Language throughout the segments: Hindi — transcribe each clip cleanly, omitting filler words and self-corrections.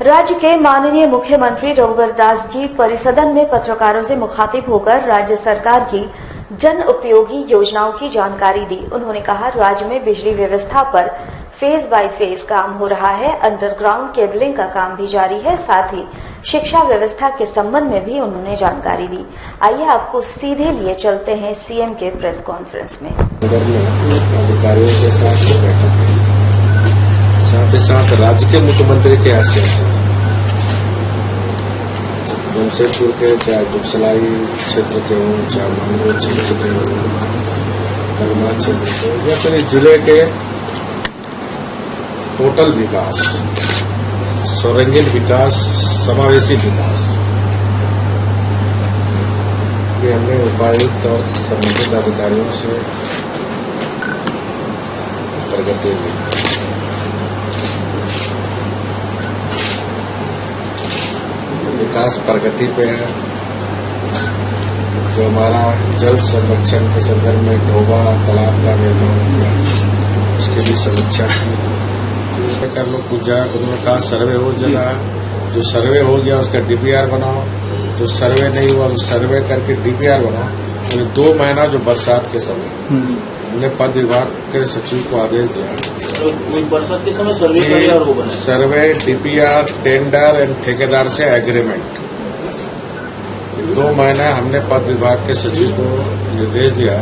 राज्य के माननीय मुख्यमंत्री रघुवर दास जी परिसदन में पत्रकारों से मुखातिब होकर राज्य सरकार की जन उपयोगी योजनाओं की जानकारी दी। उन्होंने कहा, राज्य में बिजली व्यवस्था पर फेज बाय फेज काम हो रहा है। अंडरग्राउंड केबलिंग का काम भी जारी है। साथ ही शिक्षा व्यवस्था के संबंध में भी उन्होंने जानकारी दी। आइए आपको सीधे लिए चलते हैं सीएम के प्रेस कॉन्फ्रेंस में। अधिकारियों के साथ ही साथ राज्य के मुख्यमंत्री के आशय से जमशेदपुर के चाहे गुपसलाई क्षेत्र के हों, चाहे मानगोल क्षेत्र के हों, हनुमान क्षेत्र के हों, या फिर जिले के टोटल विकास, सर्वांगीण विकास, समावेशी विकास, ये हमने उपायुक्त और संबंधित अधिकारियों से प्रगति ली। विकास प्रगति पे है। जो हमारा जल संरक्षण के संदर्भ में ढोबा तालाब का निर्माण किया, उसकी भी समीक्षा की। कर लो कुछ जगह उन्होंने कहा सर्वे हो जगह, जो सर्वे हो गया उसका डीपीआर बनाओ, जो सर्वे नहीं हुआ तो सर्वे करके डीपीआर बनाओ। तो 2 महीना जो बरसात के समय हमने पद विभाग के सचिव को आदेश दिया, बरसात के समय सर्वे, डीपीआर, टेंडर एंड ठेकेदार से एग्रीमेंट, 2 महीना हमने पद विभाग के सचिव को निर्देश दिया।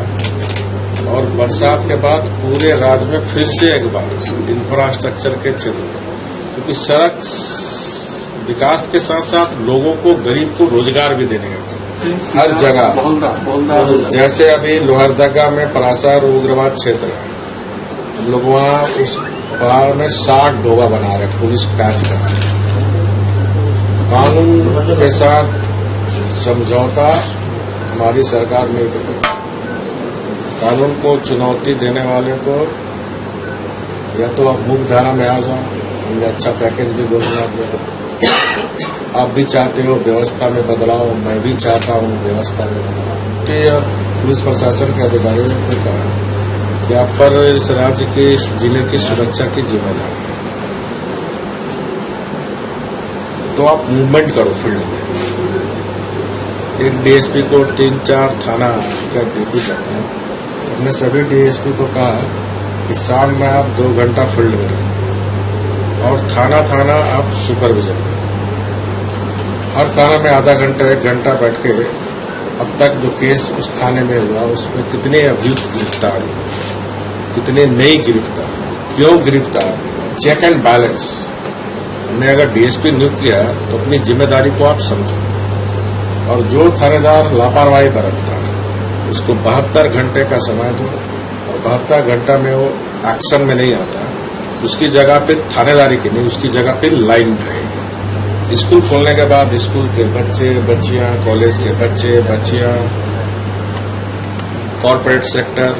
और बरसात के बाद पूरे राज्य में फिर से एक बार इंफ्रास्ट्रक्चर के क्षेत्र में, क्योंकि सड़क विकास के साथ साथ लोगों को, गरीब को रोजगार भी देने का हर जगह। जैसे अभी लोहरदगा में परासर उग्रवाद क्षेत्र है, हम लोग वहाँ उस पहाड़ में 60 ढोबा बना रहे, पुलिस काज कर रही है। कानून के साथ समझौता हमारी सरकार नहीं करती। कानून को चुनौती देने वाले को या तो आप मुख्य धारा में आ जाओ, हमने अच्छा पैकेज भी घोषणा किया। आप भी चाहते हो व्यवस्था में बदलाव, मैं भी चाहता हूँ व्यवस्था में बदलाव। पुलिस प्रशासन के अधिकारियों ने कहा कि आप पर इस राज्य के, इस जिले की सुरक्षा की जिम्मेदारी है, तो आप मूवमेंट करो फील्ड में। एक डीएसपी को 3-4 थाना का ड्यूटी करता है। हमने सभी डीएसपी को कहा कि शाम में आप 2 घंटा फील्ड में रहें और थाना आप सुपरविजन करें। हर थाना में आधा घंटा 1 घंटा बैठ के अब तक जो केस उस थाने में हुआ, उसमें कितने अभियुक्त गिरफ्तार हुए, कितने नहीं गिरफ्तार, क्यों गिरफ्तार, चेक एंड बैलेंस। हमने अगर डीएसपी नियुक्त किया तो अपनी जिम्मेदारी को आप समझो, और जो थानेदार लापरवाही बरतता है उसको 72 घंटे का समय दो, और 72 घंटा में वो एक्शन में नहीं आता, उसकी जगह पे थानेदारी की नहीं, उसकी जगह पे लाइन रहेगी। स्कूल खोलने के बाद स्कूल के बच्चे बच्चियां, कॉलेज के बच्चे बच्चियां, corporate sector,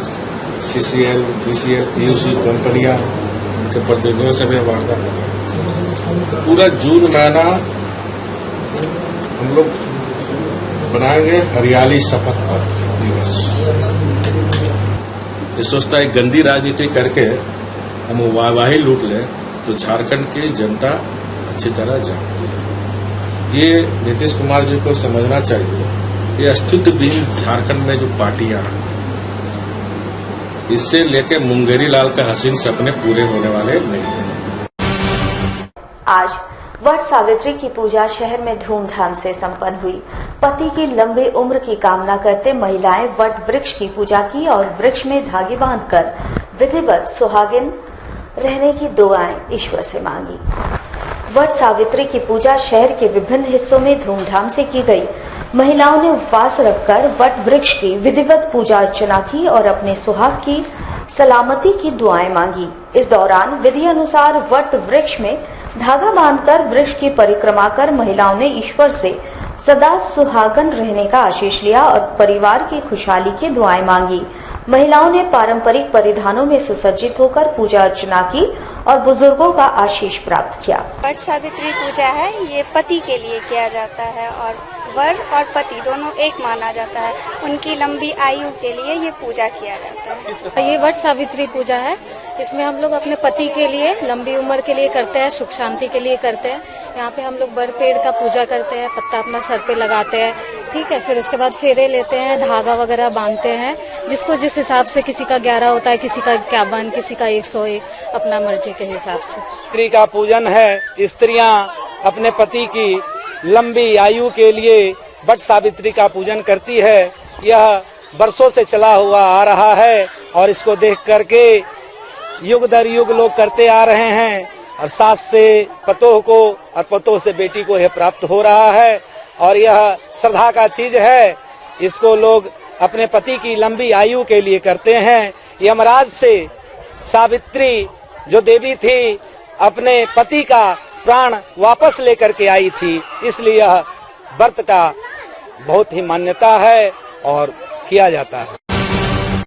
CCL, BCL, PUC कंपनियां के प्रतिनिधियों से भी वार्ता कर रहे हैं। पूरा जून महीना हम लोग बनाएंगे हरियाली शपथ पत्र दिवस। ये सोचता है गंदी राजनीति करके हम वाहवाही लूट लें, तो झारखंड की जनता अच्छी तरह जानती है। ये नीतीश कुमार जी को समझना चाहिए, ये अस्तित्वहीन झारखंड में जो पार्टियां हैं, इससे लेके मुंगेरी लाल का हसीन सपने पूरे होने वाले नहीं हैं। आज वट सावित्री की पूजा शहर में धूमधाम से संपन्न हुई। पति की लंबी उम्र की कामना करते महिलाएं वट वृक्ष की पूजा की और वृक्ष में धागे बांधकर विधिवत सुहागिन रहने की दुआएं ईश्वर से मांगी। वट सावित्री की पूजा शहर के विभिन्न हिस्सों में धूमधाम से की गई। महिलाओं ने उपवास रखकर वट वृक्ष की विधिवत पूजा अर्चना की और अपने सुहाग की सलामती की दुआएं मांगी। इस दौरान विधि अनुसार वट वृक्ष में धागा बांधकर वृक्ष की परिक्रमा कर महिलाओं ने ईश्वर से सदा सुहागन रहने का आशीष लिया और परिवार की खुशहाली की दुआएं मांगी। महिलाओं ने पारंपरिक परिधानों में सुसज्जित होकर पूजा अर्चना की और बुजुर्गों का आशीष प्राप्त किया। वट सावित्री पूजा है, ये पति के लिए किया जाता है और वर और पति दोनों एक माना जाता है। उनकी लंबी आयु के लिए ये पूजा किया जाता है। ये वट सावित्री पूजा है, इसमें हम लोग अपने पति के लिए लंबी उम्र के लिए करते हैं, सुख शांति के लिए करते हैं। यहाँ पे हम लोग बर पेड़ का पूजा करते हैं, पत्ता अपना सर पे लगाते हैं, ठीक है। फिर उसके बाद फेरे लेते हैं, धागा वगैरह बांधते हैं, जिसको जिस हिसाब से, किसी का 11 होता है, किसी का 51, किसी का 101, अपना मर्जी के हिसाब से। स्त्री का पूजन है। स्त्रियां अपने पति की लंबी आयु के लिए वट सावित्री का पूजन करती है। यह बरसों से चला हुआ आ रहा है और इसको देख करके युग दर युग लोग करते आ रहे हैं और सास से पतोह को और पतोह से बेटी को यह प्राप्त हो रहा है और यह श्रद्धा का चीज है। इसको लोग अपने पति की लंबी आयु के लिए करते हैं। यमराज से सावित्री जो देवी थी अपने पति का प्राण वापस लेकर के आई थी, इसलिए यह व्रत का बहुत ही मान्यता है और किया जाता है।